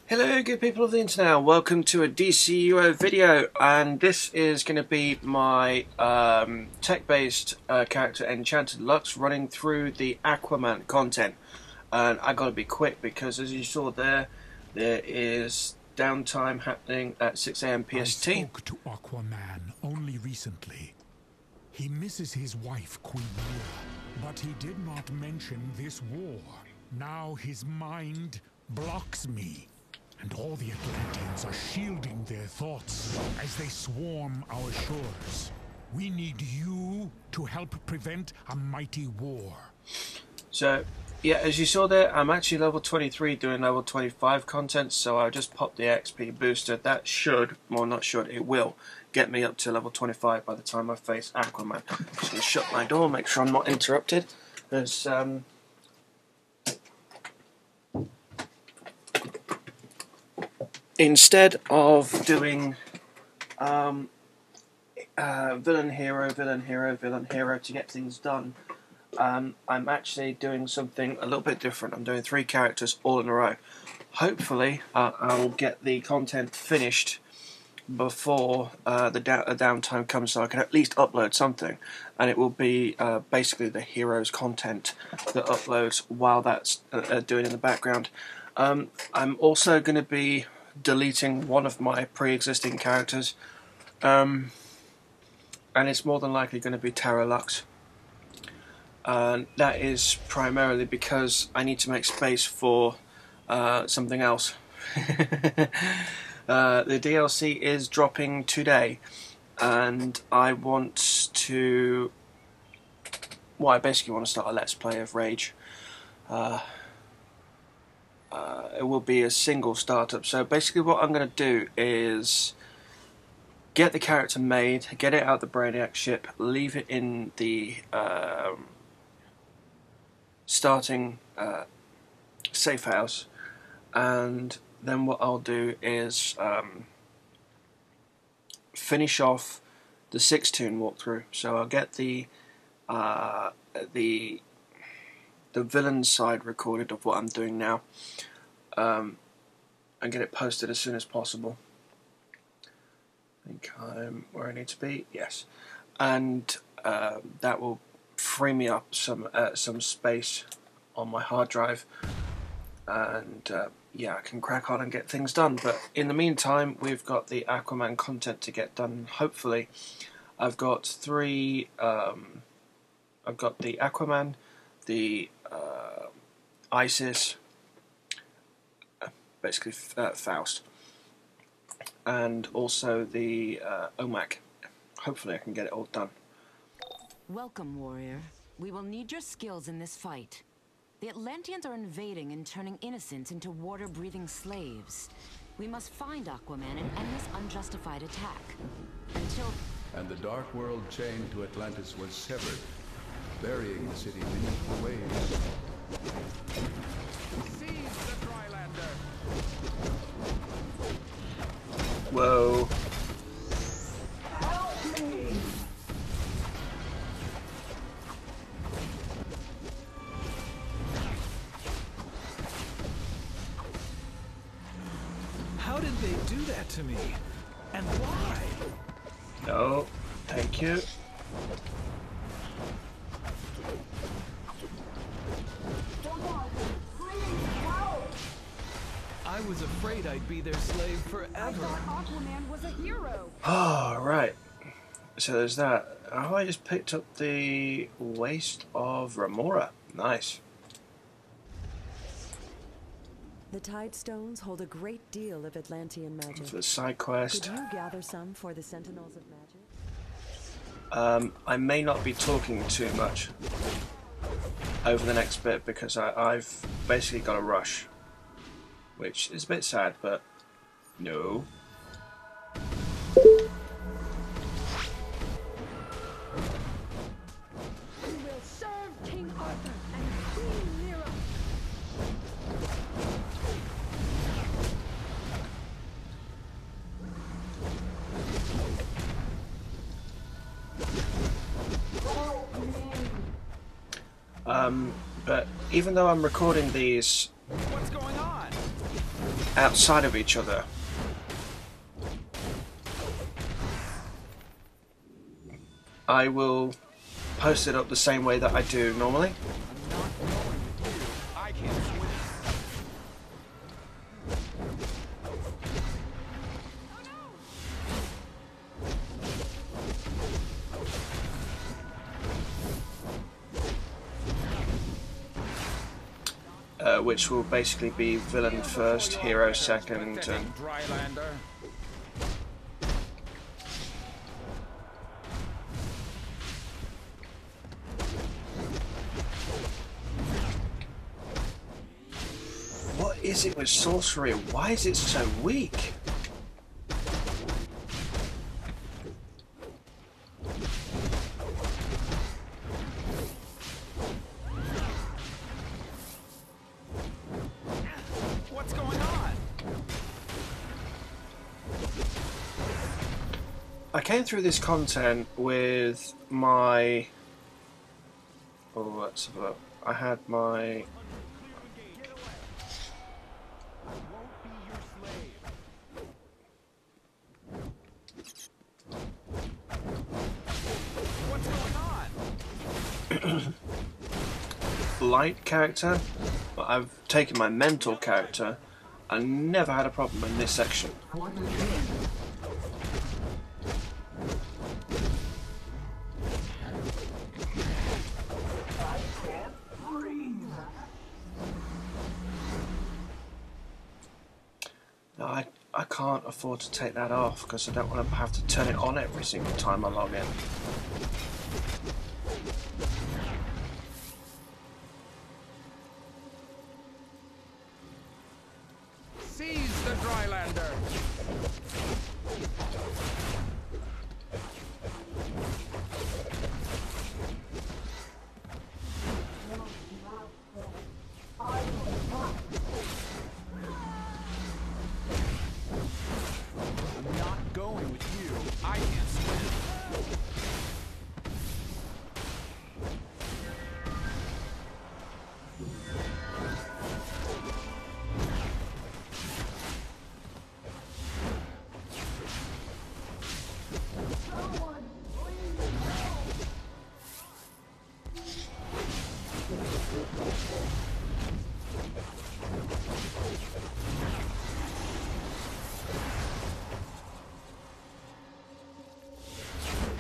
Hello good people of the internet, welcome to a DCUO video, and this is going to be my tech-based character Enchanted Lux running through the Aquaman content. And I gotta be quick because as you saw there is downtime happening at 6 AM PST. I spoke to Aquaman only recently. He misses his wife, Queen Mira, but he did not mention this war. Now his mind blocks me. And all the Atlanteans are shielding their thoughts as they swarm our shores. We need you to help prevent a mighty war. So, yeah, as you saw there, I'm actually level 23 doing level 25 content, so I'll just pop the XP booster. That should, well not should, it will get me up to level 25 by the time I face Aquaman. I'm just going to shut my door, make sure I'm not interrupted. There's, instead of doing villain hero to get things done, I'm actually doing something a little bit different. I'm doing 3 characters all in a row. Hopefully I will get the content finished before the downtime comes, so I can at least upload something, and it will be basically the hero's content that uploads while that's doing in the background. I'm also going to be deleting one of my pre-existing characters, and it's more than likely going to be Tara Lux, and that is primarily because I need to make space for something else. The DLC is dropping today, and I want to, well, I basically want to start a Let's Play of Rage. It will be a single startup, so basically what I'm going to do is get the character made, get it out the Brainiac Ship, leave it in the starting safe house, and then what I'll do is finish off the 6-tune walkthrough. So I'll get the villain side recorded of what I'm doing now, and get it posted as soon as possible. I think I'm where I need to be, yes, and that will free me up some space on my hard drive, and yeah, I can crack on and get things done. But in the meantime, we've got the Aquaman content to get done. Hopefully I've got 3, I've got the Aquaman, the Isis, basically Faust, and also the OMAC. Hopefully I can get it all done. Welcome, warrior. We will need your skills in this fight. The Atlanteans are invading and turning innocents into water-breathing slaves. We must find Aquaman and end this unjustified attack. And the dark world chain to Atlantis was severed, burying the city beneath the waves. Seize the Drylander! Whoa. How did they do that to me? And why? No, thank you. I was afraid I'd be their slave forever. I thought Aquaman was a hero. Oh, right. So there's that. Oh, I just picked up the Waste of Remora. Nice. The Tide Stones hold a great deal of Atlantean magic. For the side quest. Could you gather some for the Sentinels of Magic? I may not be talking too much over the next bit because I've basically got a rush, which is a bit sad, but no. We will serve King Arthur and Queen Mira. But even though I'm recording these What's going on? outside of each other. I will post it up the same way that I do normally. Which will basically be villain first, hero second, and what is it with sorcery? Why is it so weak? I came through this content with my... Oh, let's have a look. I had my... light character, but I've taken my mental character and never had a problem in this section. No, I can't afford to take that off because I don't want to have to turn it on every single time I log in. Seize the Drylander! I'm not going with you. I can't swim.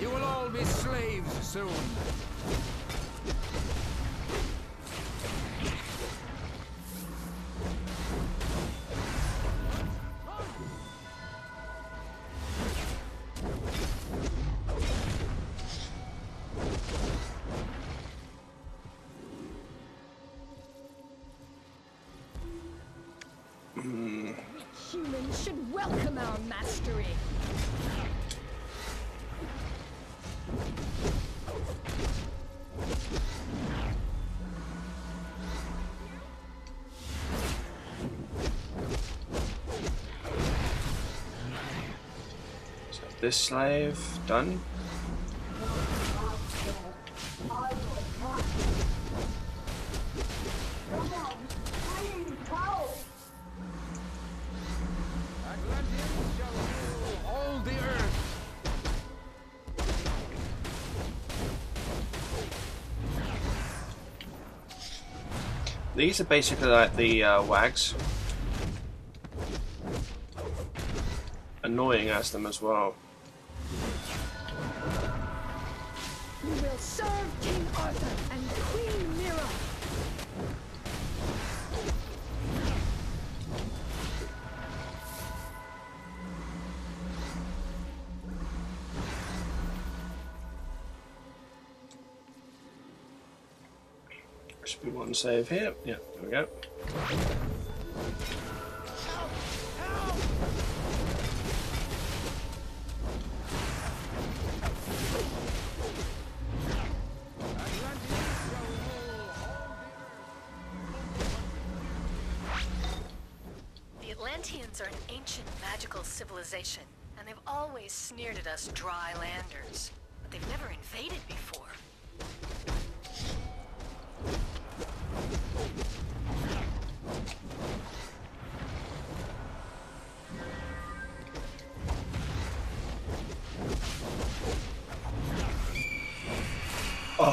You will all be slaves soon. Humans should welcome our mastery. So this slave done. Atlanteans shall rule all the earth. These are basically like the wags. Annoying as them as well. We will serve King Arthur and Queen Mira. Should be one save here. Yeah, there we go. The Atlanteans are an ancient magical civilization, and they've always sneered at us dry landers. But they've never invaded before.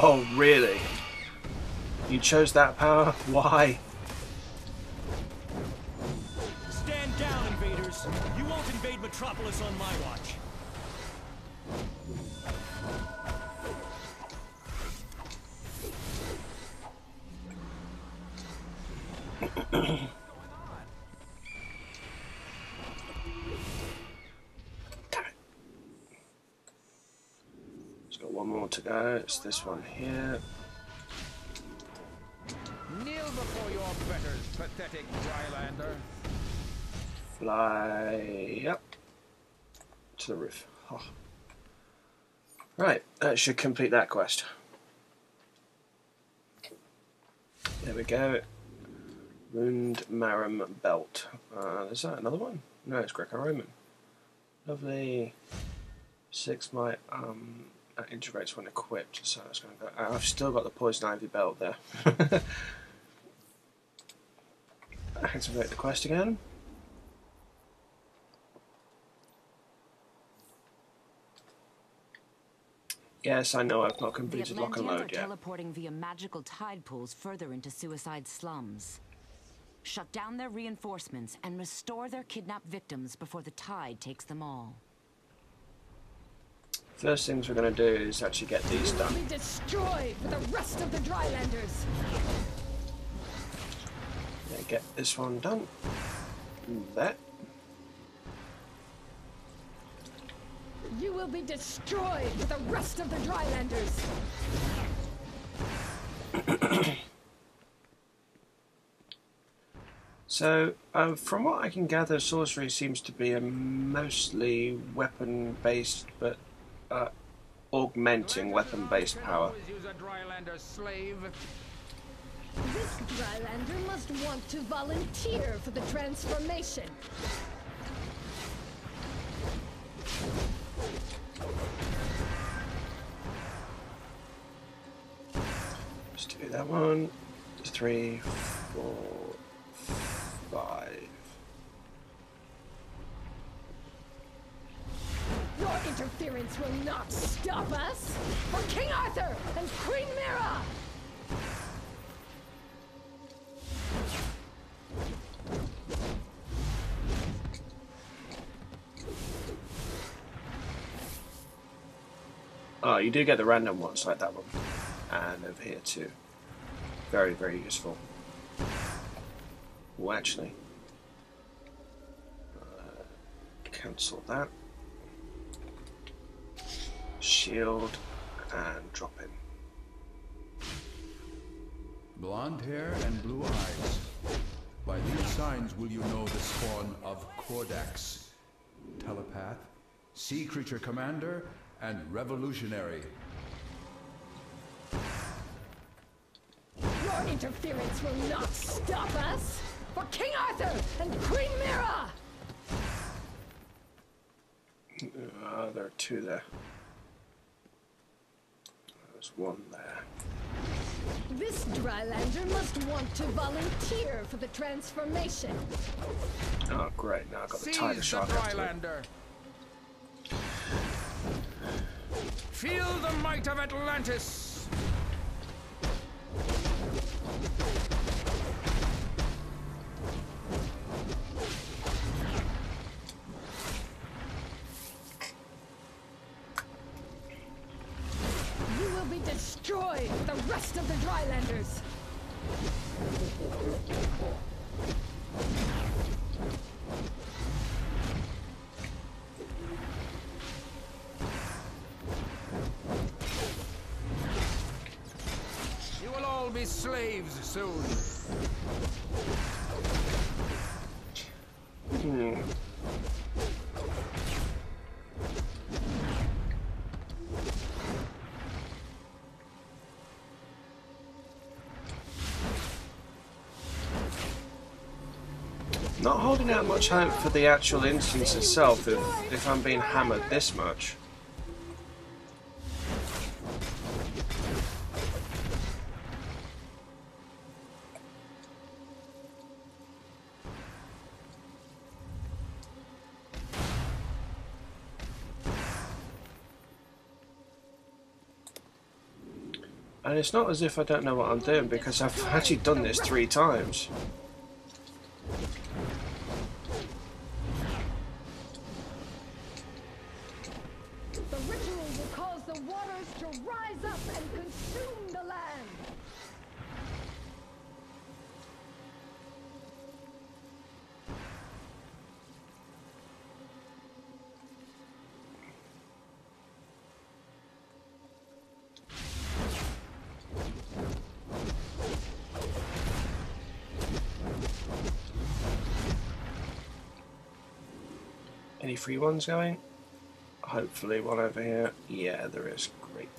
Oh, really? You chose that power? Why? Stand down, invaders. You won't invade Metropolis on my watch. Just got one more to go. It's this one here. Kneel before your betters, pathetic Drylander. Fly up to the roof. Oh. Right, that should complete that quest. There we go. Wound Marum Belt. Is that another one? No, it's Greco-Roman. Lovely. 6 might that integrates when equipped, so that's going to go. I've still got the Poison Ivy belt there. Activate the quest again. Yes, I know I've not completed Lock and Load yet. Teleporting via magical tide pools further into Suicide Slums. Shut down their reinforcements and restore their kidnapped victims before the tide takes them all. First things we're going to do is actually get these done. Be destroyed for the rest of the Drylanders. Yeah, get this one done. That. You will be destroyed for the rest of the Drylanders. So, from what I can gather, sorcery seems to be a mostly weapon-based, but augmenting weapon-based power. Use a Drylander slave. This Drylander must want to volunteer for the transformation. Let's do that one. 3, 4, 5. Your interference will not stop us! For King Arthur and Queen Mira! Oh, you do get the random ones like that one. And over here too. Very, very useful. Oh, actually. Cancel that. Shield and drop in. Blonde hair and blue eyes. By these signs will you know the spawn of Cordax, telepath, sea creature commander, and revolutionary. Your interference will not stop us! For King Arthur and Queen Mira! There are 2 there. There's 1 there. This Drylander must want to volunteer for the transformation. Oh, great. Now I've got the tiger shark after it. Drylander. Feel the might of Atlantis. You will be destroyed with the rest of the Drylanders. You will all be slaves soon. Not holding out much hope for the actual instance itself if I'm being hammered this much. And it's not as if I don't know what I'm doing, because I've actually done this 3 times. The ritual will cause the waters to rise up and consume the land. Any free ones going? Hopefully one over here. Yeah, there is. Great.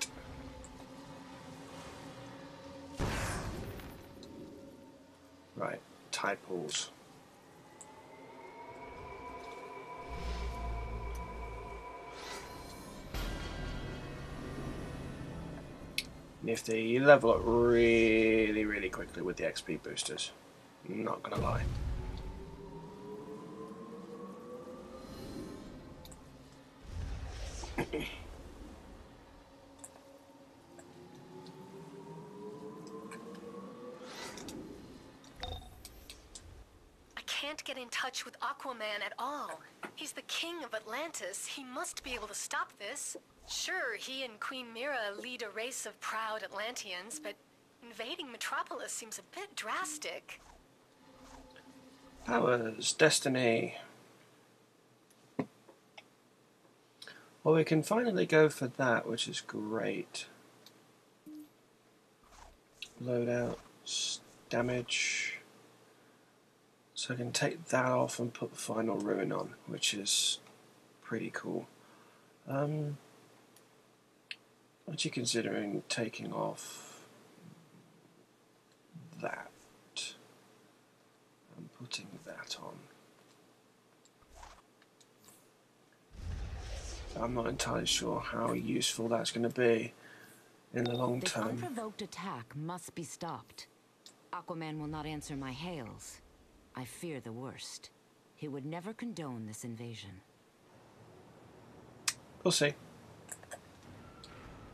Right, tide pools. Nifty. You level up really, really quickly with the XP boosters. Not gonna lie. Can't get in touch with Aquaman at all. He's the king of Atlantis. He must be able to stop this. Sure, he and Queen Mira lead a race of proud Atlanteans, but invading Metropolis seems a bit drastic. Powers, destiny. Well, we can finally go for that, which is great. Loadouts, damage. So I can take that off and put the final ruin on, which is pretty cool. What are you considering taking off that and putting that on? I'm not entirely sure how useful that's going to be in the long term. This unprovoked attack must be stopped. Aquaman will not answer my hails. I fear the worst. He would never condone this invasion. We'll see.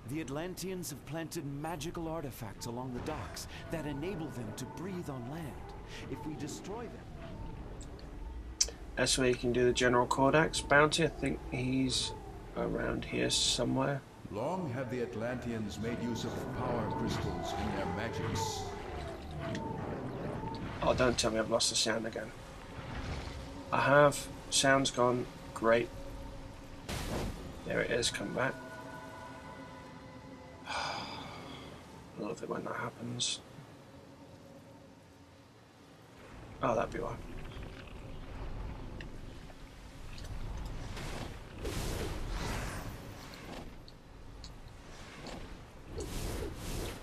The Atlanteans have planted magical artifacts along the docks that enable them to breathe on land. If we destroy them... That's where you can do the General Codex bounty. I think he's around here somewhere. Long have the Atlanteans made use of power crystals in their magics. Oh, don't tell me I've lost the sound again. I have. Sound's gone. Great. There it is. Come back. I love it when that happens. Oh, that'd be why.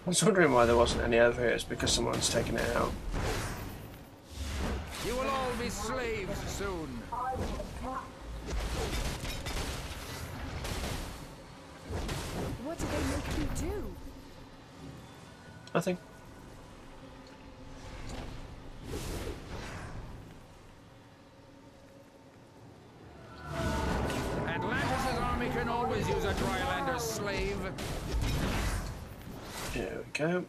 I was wondering why there wasn't any over here. It's because someone's taken it out. You will all be slaves soon. What do they make you do? Nothing. Atlantis' army can always use a Drylander's slave. There we go.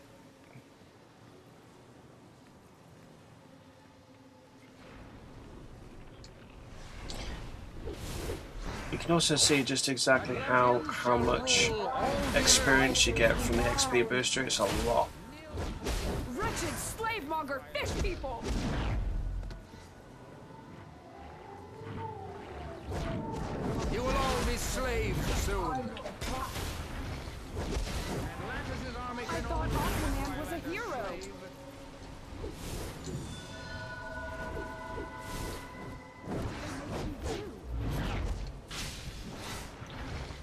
You can also see just exactly how much experience you get from the XP booster. It's a lot. Wretched slave-monger fish people! You will all be slaves soon. Atlantis' army I can thought always Aquaman was a hero.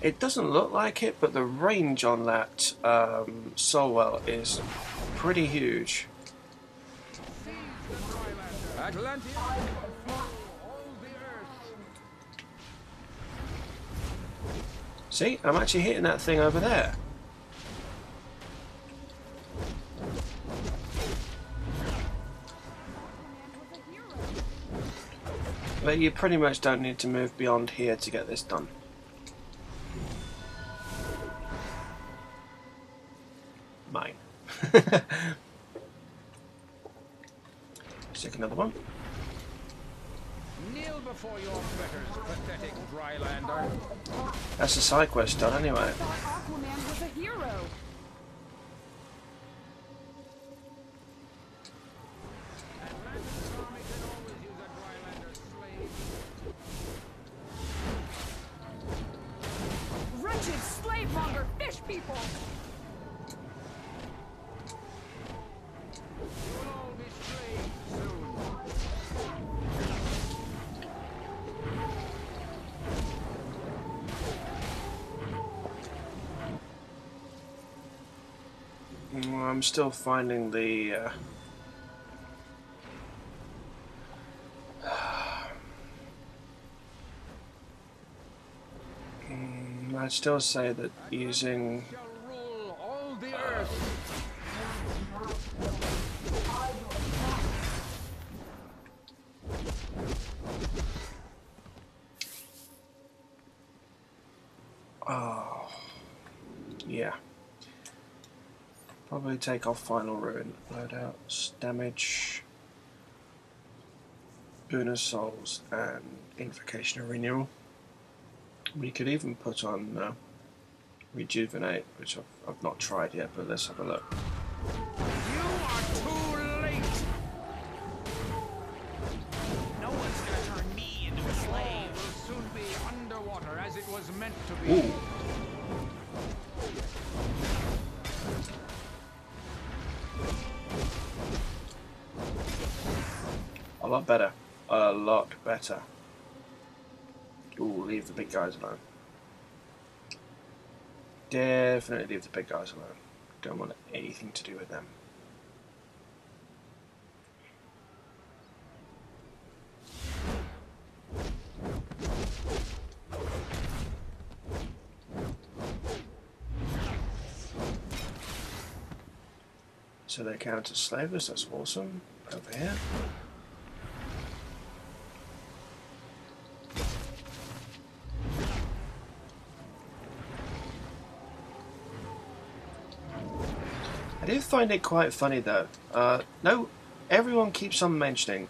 It doesn't look like it, but the range on that Solwell is pretty huge. Atlantis, all the earth. See, I'm actually hitting that thing over there. But you pretty much don't need to move beyond here to get this done. Mine. Stick another one. Kneel before your betters, pathetic drylander. That's the side quest done anyway. I thought Aquaman was a hero. Atlantis army can always use a drylander slave. Wretched slave monger fish people. You will all be slaves soon. I'm still finding the I'd still say that using Shall rule all the earth. yeah, probably take off Final Ruin, loadouts, damage, Boon of Souls, and Invocation of Renewal. We could even put on Rejuvenate, which I've not tried yet, but let's have a look. You are too late. No one's gonna turn me into a slave. Will soon be underwater as it was meant to be. Ooh. A lot better. A lot better. Ooh, leave the big guys alone. Definitely leave the big guys alone. Don't want anything to do with them. So they count as slavers, that's awesome. Over here. I do find it quite funny though. No, everyone keeps on mentioning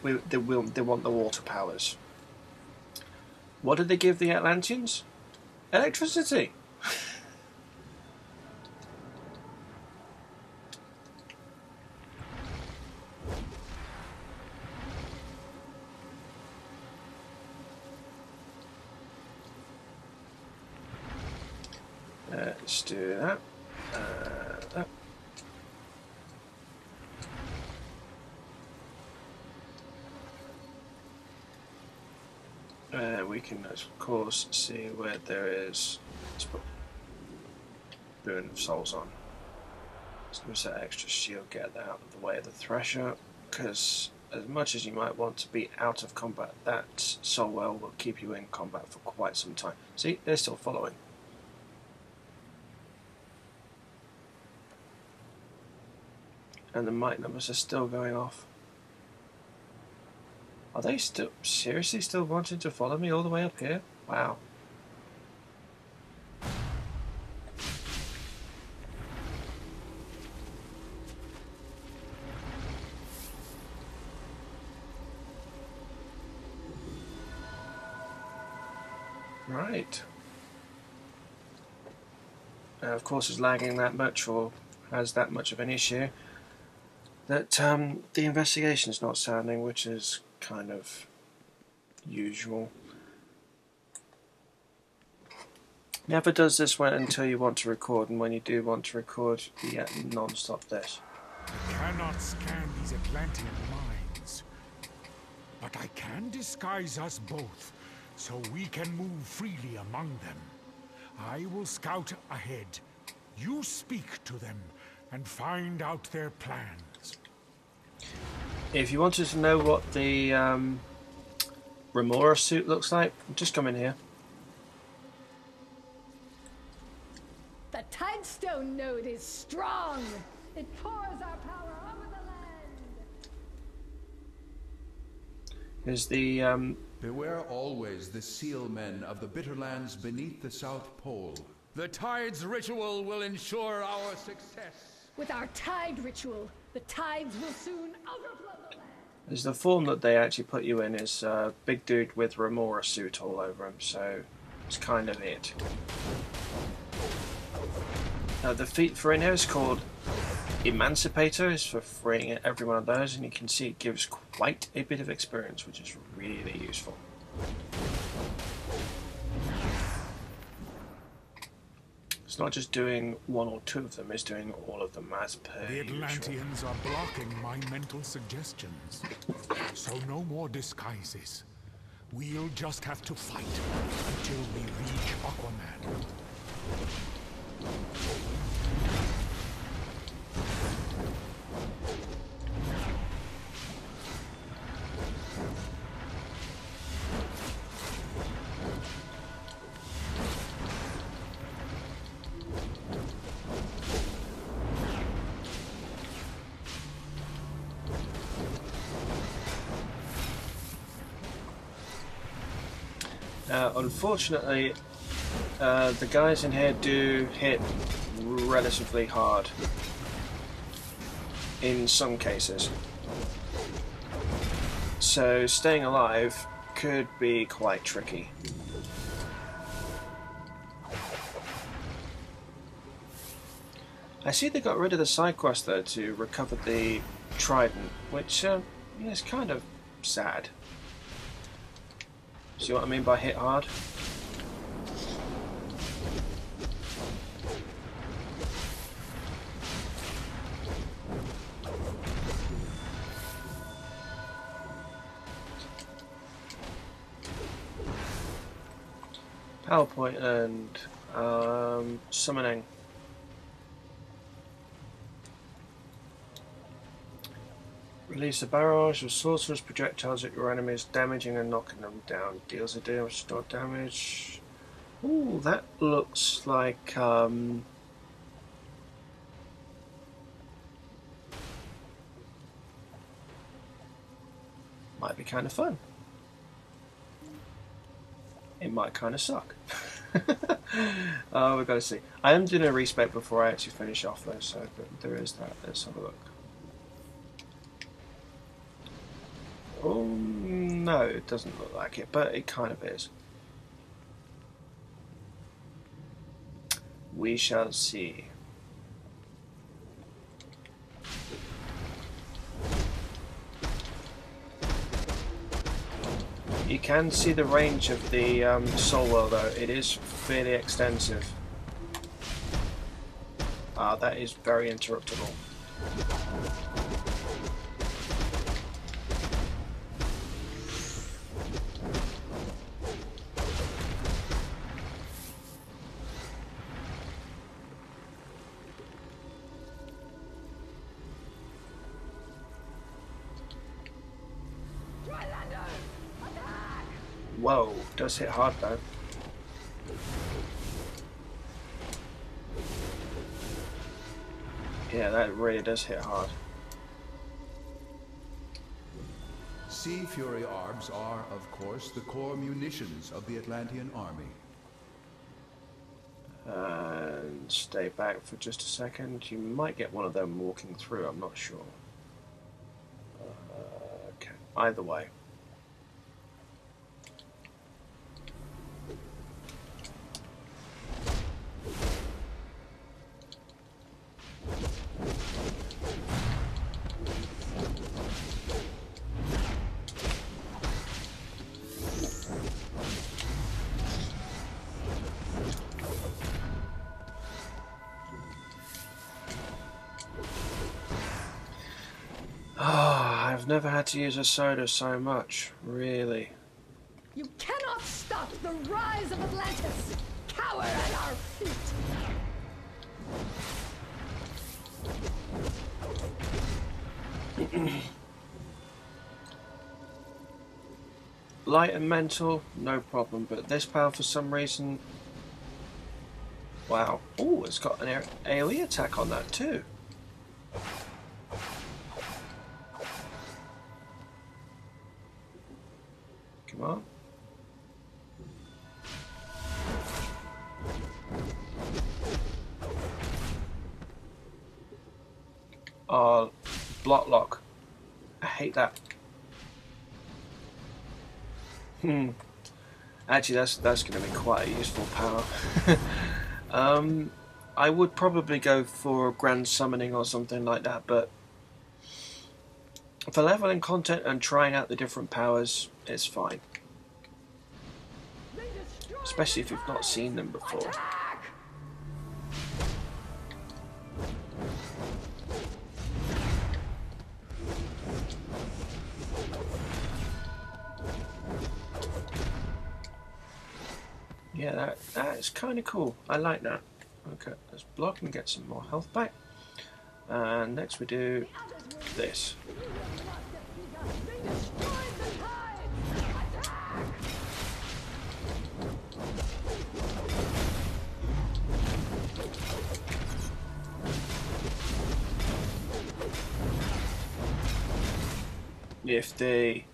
they want the water powers. What did they give the Atlanteans? Electricity. Let's do that. We can, of course, see where there is. Let's put Boon of Souls on. Let's give us that extra shield, get that out of the way of the Thresher, because as much as you might want to be out of combat, that Soul Well will keep you in combat for quite some time. See, they're still following. And the might numbers are still going off. Are they still seriously still wanting to follow me all the way up here? Wow. Right. Of course, it's lagging that much or has that much of an issue that the investigation's not sounding, which is kind of usual. Never does this one until you want to record, and when you do want to record, you get non-stop this. I cannot scan these Atlantean minds, but I can disguise us both, so we can move freely among them. I will scout ahead. You speak to them and find out their plans. If you wanted to know what the Remora suit looks like, just come in here. The Tidestone node is strong. It pours our power over the land. Here's the Beware always the seal men of the bitter lands beneath the South Pole. The tide's ritual will ensure our success. With our tide ritual, the tides will soon overflow the land. As the form that they actually put you in is a big dude with Remora suit all over him, so it's kind of it. The feat for in here is called Emancipator, is for freeing every one of those, and you can see it gives quite a bit of experience, which is really useful. It's not just doing one or two of them, it's doing all of them as per The usual. Atlanteans are blocking my mental suggestions. So no more disguises. We'll just have to fight until we reach Aquaman. Unfortunately, the guys in here do hit relatively hard in some cases, so staying alive could be quite tricky. I see they got rid of the side quest though to recover the trident, which is kind of sad. See what I mean by hit hard? PowerPoint and summoning. Release a barrage of sorcerer's projectiles at your enemies, damaging and knocking them down. Deals a deal, restore damage. Ooh, that looks like might be kind of fun. It might kind of suck. We've got to see. I am doing a respec before I actually finish off though, so there is that. Let's have a look. Oh, no, it doesn't look like it, but it kind of is. We shall see. You can see the range of the soul well though, it is fairly extensive. That is very interruptible. Whoa, does hit hard though. Yeah, that really does hit hard. Sea Fury Arbs are, of course, the core munitions of the Atlantean army. And stay back for just a second. You might get one of them walking through, I'm not sure. Okay, either way. I've never had to use a soda so much, really. You cannot stop the rise of Atlantis! Cower at our feet! Light and mental, no problem, but this power for some reason... Wow. Oh, it's got an AoE attack on that too. Come on. Oh, block lock. I hate that. Actually, that's going to be quite a useful power. I would probably go for grand summoning or something like that, but for leveling content and trying out the different powers, it's fine. Especially if you've not seen them before. Yeah, that is kind of cool. I like that. Okay, let's block and get some more health back. And next we do this. Nifty.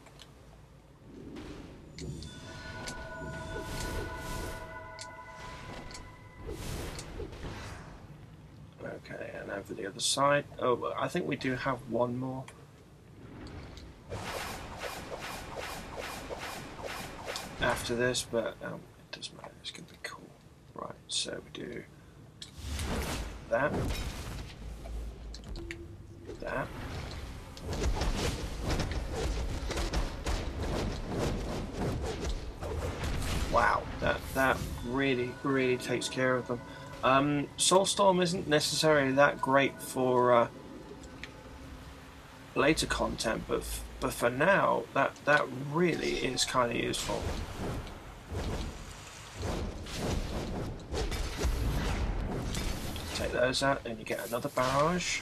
Okay, and over the other side. Oh, I think we do have one more. After this, but it doesn't matter. It's going to be cool. Right, so we do that. That. Wow, that really takes care of them. Soulstorm isn't necessarily that great for later content, but for now, that really is kind of useful. Take those out, and you get another barrage.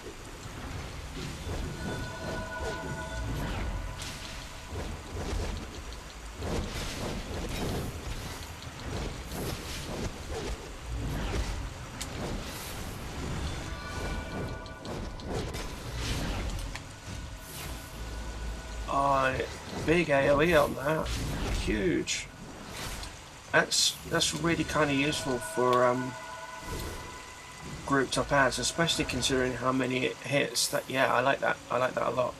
Big AoE on that, huge. That's really kind of useful for grouped up ads, especially considering how many it hits. That I like that a lot.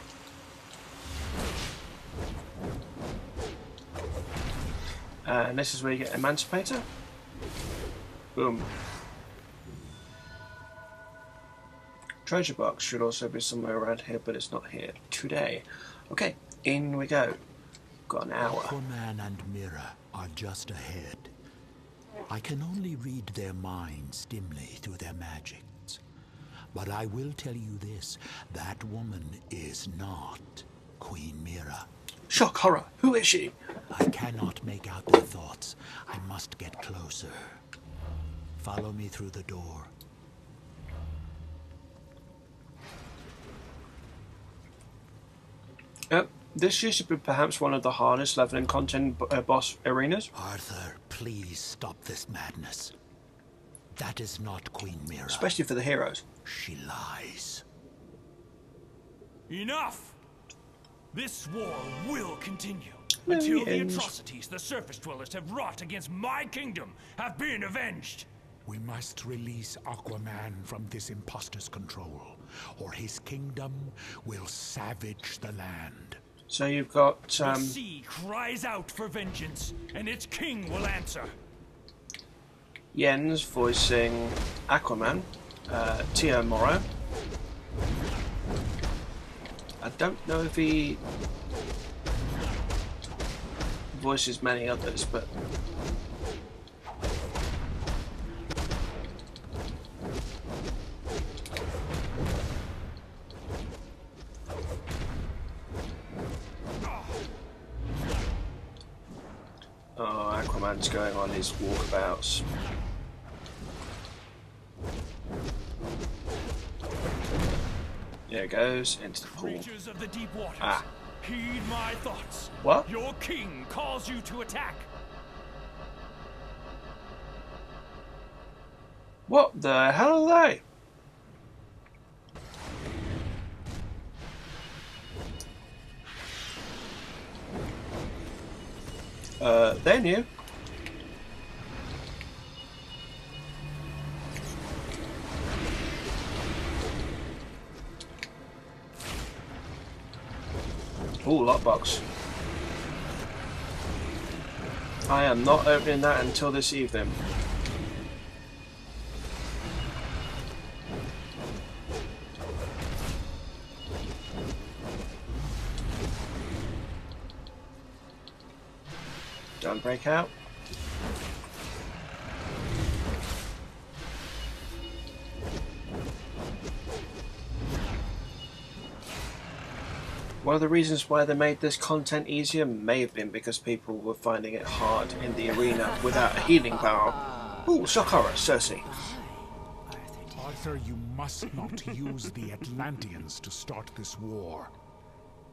And this is where you get Emancipator. Boom. Treasure box should also be somewhere around here, but it's not here today. Okay. In we go. Got an hour. Aquaman and Mira are just ahead. I can only read their minds dimly through their magics. But I will tell you this, that woman is not Queen Mira. Shock horror. Who is she? I cannot make out their thoughts. I must get closer. Follow me through the door. Yep. This used to be perhaps one of the hardest leveling content boss arenas. Arthur, please stop this madness. That is not Queen Mira. Especially for the heroes. She lies. Enough! This war will continue until the atrocities the surface dwellers have wrought against my kingdom have been avenged. We must release Aquaman from this imposter's control, or his kingdom will savage the land. So you've got The sea cries out for vengeance, and its king will answer. Jens voicing Aquaman, Tio Morrow. I don't know if he voices many others, but Aquaman's going on his walkabouts. There it goes, into the pool. Creatures of the deep waters, heed my thoughts. What? Your king calls you to attack. What the hell are they? They're new. Ooh, lockbox. I am not opening that until this evening. Don't break out. One of the reasons why they made this content easier may have been because people were finding it hard in the arena without a healing barrel. Ooh, shock horror, Cersei. Arthur, you must not use the Atlanteans to start this war.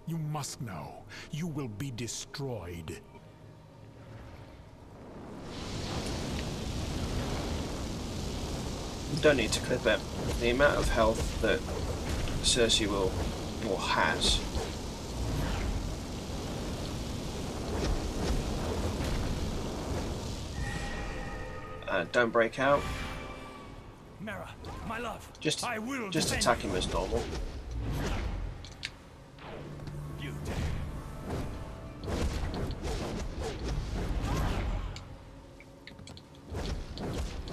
You must know, you will be destroyed. Don't need to clip it. The amount of health that Cersei will or has. Don't break out. Mera, my love. Just defend attack you. him as normal. You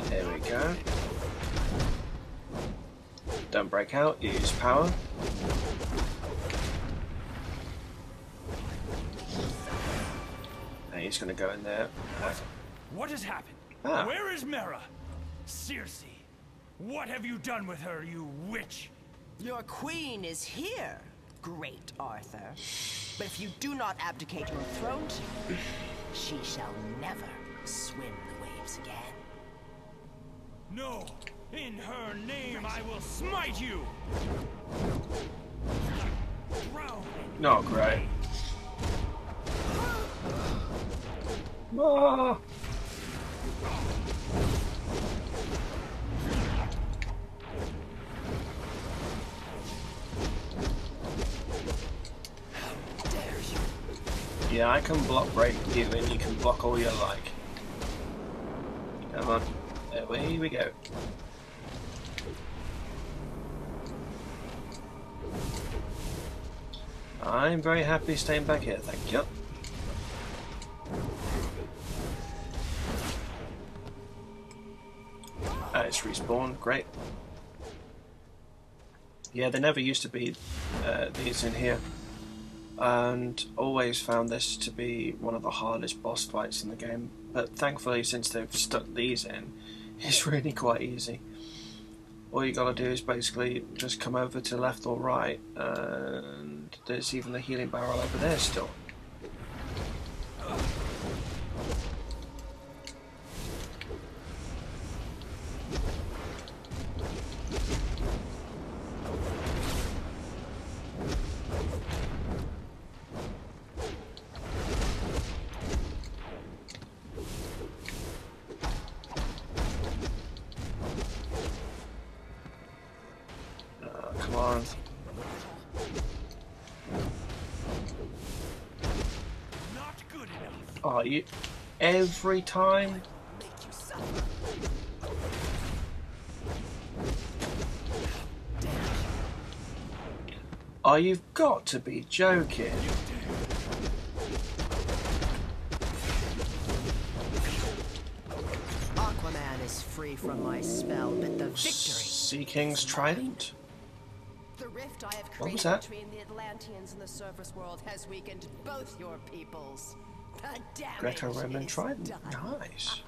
There we go. Don't break out, use power. And he's going to go in there. What has happened? Ah. Where is Mera? Circe, what have you done with her, you witch? Your queen is here, great Arthur. But if you do not abdicate your throne to her, she shall never swim the waves again. No! In her name I will smite you! Drown. Not great. Ah. Yeah, I can block break you and you can block all you like. Come on. Away we go. I'm very happy staying back here, thank you. It's respawned, great. Yeah, there never used to be these in here. And always found this to be one of the hardest boss fights in the game, but thankfully since they've stuck these in, it's really quite easy. All you gotta do is basically just come over to left or right, and there's even the healing barrel over there still. Come on. Not good enough. Oh, you every time? Oh, you've got to be joking. Aquaman is free from my spell, but the victory... Sea King's Trident? The rift I have What was created that? between the Atlanteans and the surface world has weakened both your peoples. The damage Greco-Roman is Trident. done. Nice.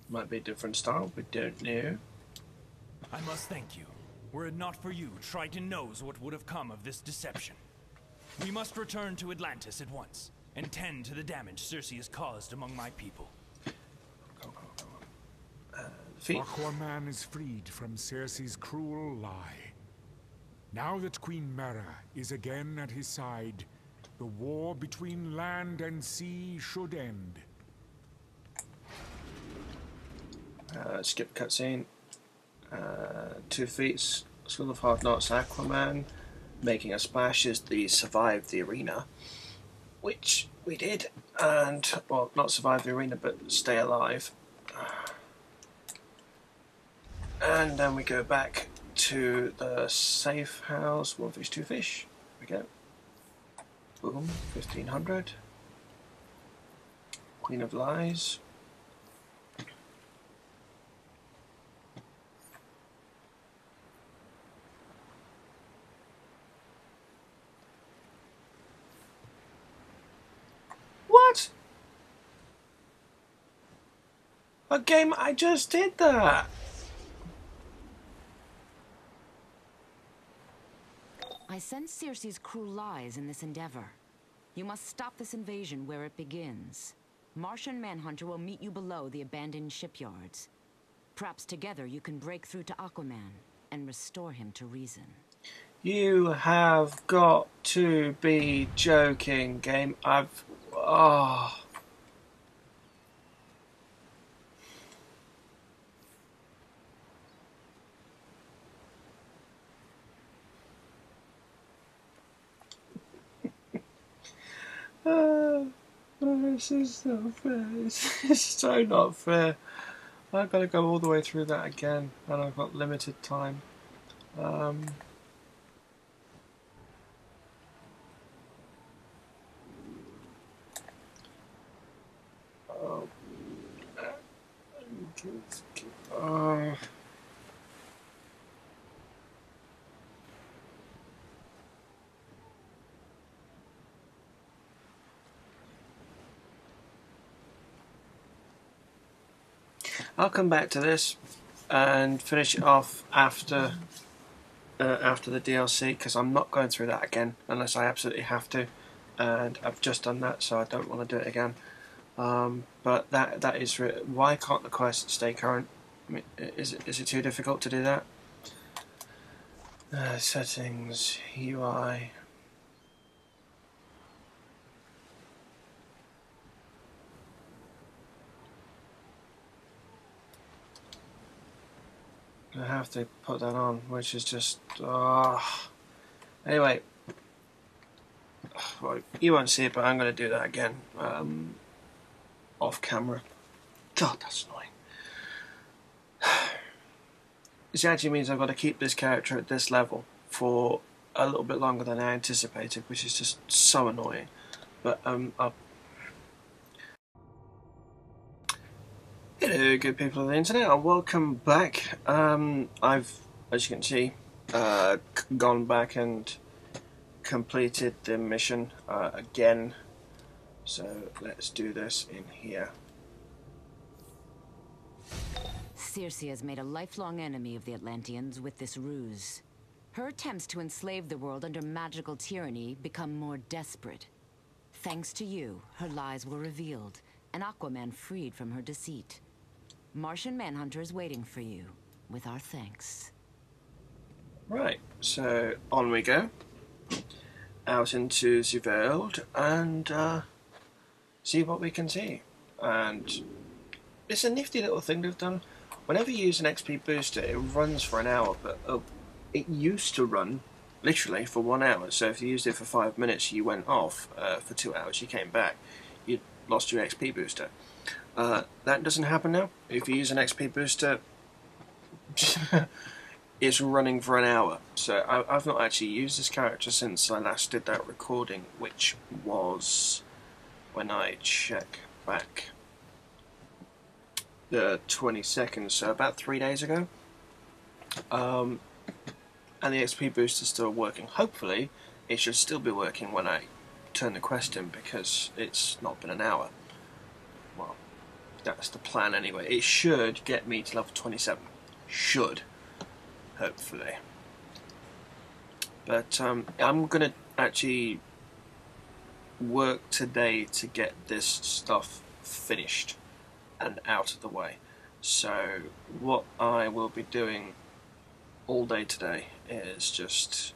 Might be a different style, we don't know. I must thank you. Were it not for you, Triton knows what would have come of this deception. We must return to Atlantis at once, and tend to the damage Circe has caused among my people. Aquaman is freed from Circe's cruel lie. Now that Queen Mera is again at his side, the war between land and sea should end. Skip cutscene. 2 Feats, School of Hard Knocks, Aquaman making a splash as they survive the arena, which we did, and, well, not survive the arena, but stay alive. And then we go back to the safe house. One fish, two fish. There we go. Boom, 1500. Queen of Lies. What? A game, I just did that. I sense Circe's cruel lies in this endeavor. You must stop this invasion where it begins. Martian Manhunter will meet you below the abandoned shipyards. Perhaps together you can break through to Aquaman and restore him to reason. You have got to be joking, game. Oh. This is not fair. This is so not fair. I've got to go all the way through that again, and I've got limited time. Oh, I'll come back to this and finish it off after the DLC, because I'm not going through that again unless I absolutely have to, and I've just done that, so I don't want to do it again. But that is why can't the quest stay current? I mean, is it too difficult to do that? Settings, UI. I have to put that on, which is just anyway. Well, you won't see it, but I'm going to do that again off camera. God, that's annoying. This actually means I've got to keep this character at this level for a little bit longer than I anticipated, which is just so annoying. But hello, good people of the internet, and welcome back. I've, as you can see, gone back and completed the mission again. So let's do this in here. Circe has made a lifelong enemy of the Atlanteans with this ruse. Her attempts to enslave the world under magical tyranny become more desperate. Thanks to you, her lies were revealed, and Aquaman freed from her deceit. Martian Manhunter is waiting for you, with our thanks. Right, so on we go. Out into the world and see what we can see. And it's a nifty little thing they've done. Whenever you use an XP booster, it runs for an hour, but it used to run literally for 1 hour. So if you used it for 5 minutes, you went off for 2 hours, you came back, you lost your XP booster. That doesn't happen now. If you use an XP booster, it's running for an hour. So I've not actually used this character since I last did that recording, which was when I check back the 22nd, so about 3 days ago. And the XP booster is still working. Hopefully, it should still be working when I turn the quest in, because it's not been an hour. Well, that's the plan anyway. It should get me to level 27. Should. Hopefully. But I'm going to actually work today to get this stuff finished and out of the way. So what I will be doing all day today is just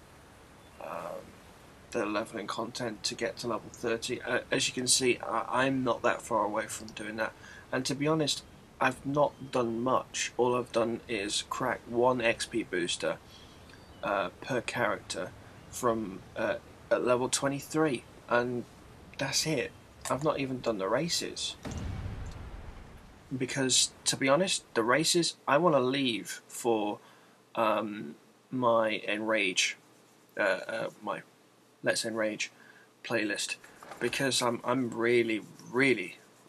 the leveling content to get to level 30. As you can see, I'm not that far away from doing that, and to be honest, I've not done much. All I've done is crack 1 XP booster per character from at level 23, and that's it. I've not even done the races. Because, to be honest, the races I want to leave for my Enrage, my Let's Enrage playlist, because I'm really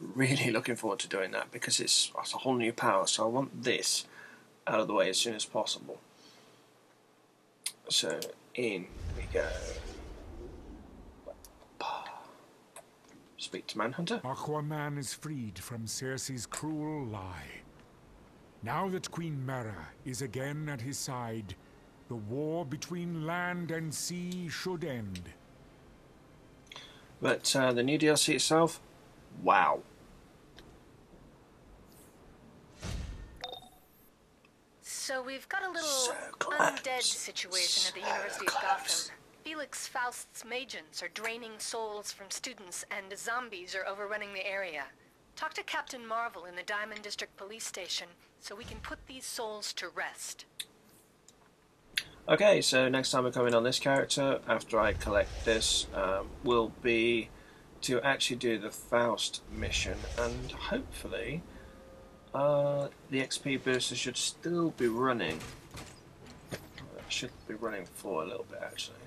looking forward to doing that, because it's a whole new power. So I want this out of the way as soon as possible. So in we go. Speak to Manhunter. Aquaman is freed from Circe's cruel lie. Now that Queen Mera is again at his side, the war between land and sea should end. But the new DLC itself, wow. So we've got a little undead situation at the University of Gotham. Felix Faust's Magians are draining souls from students, and zombies are overrunning the area. Talk to Captain Marvel in the Diamond District Police Station so we can put these souls to rest. Okay, so next time we're coming on this character, after I collect this, will be to actually do the Faust mission, and hopefully the XP booster should still be running. It should be running for a little bit, actually.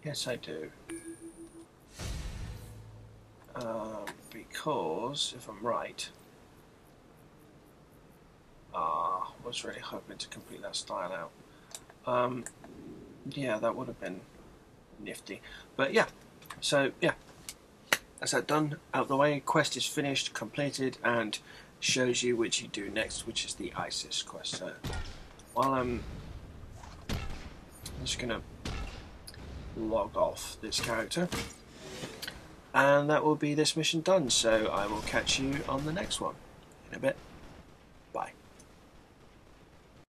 Yes, I do. Because, if I'm right, I was really hoping to complete that style out. Yeah, that would have been nifty. But yeah, so yeah, that's that done, out of the way. Quest is finished, completed, and shows you which you do next, which is the ISIS quest. So while I'm just gonna log off this character, and that will be this mission done. So I will catch you on the next one in a bit. Bye.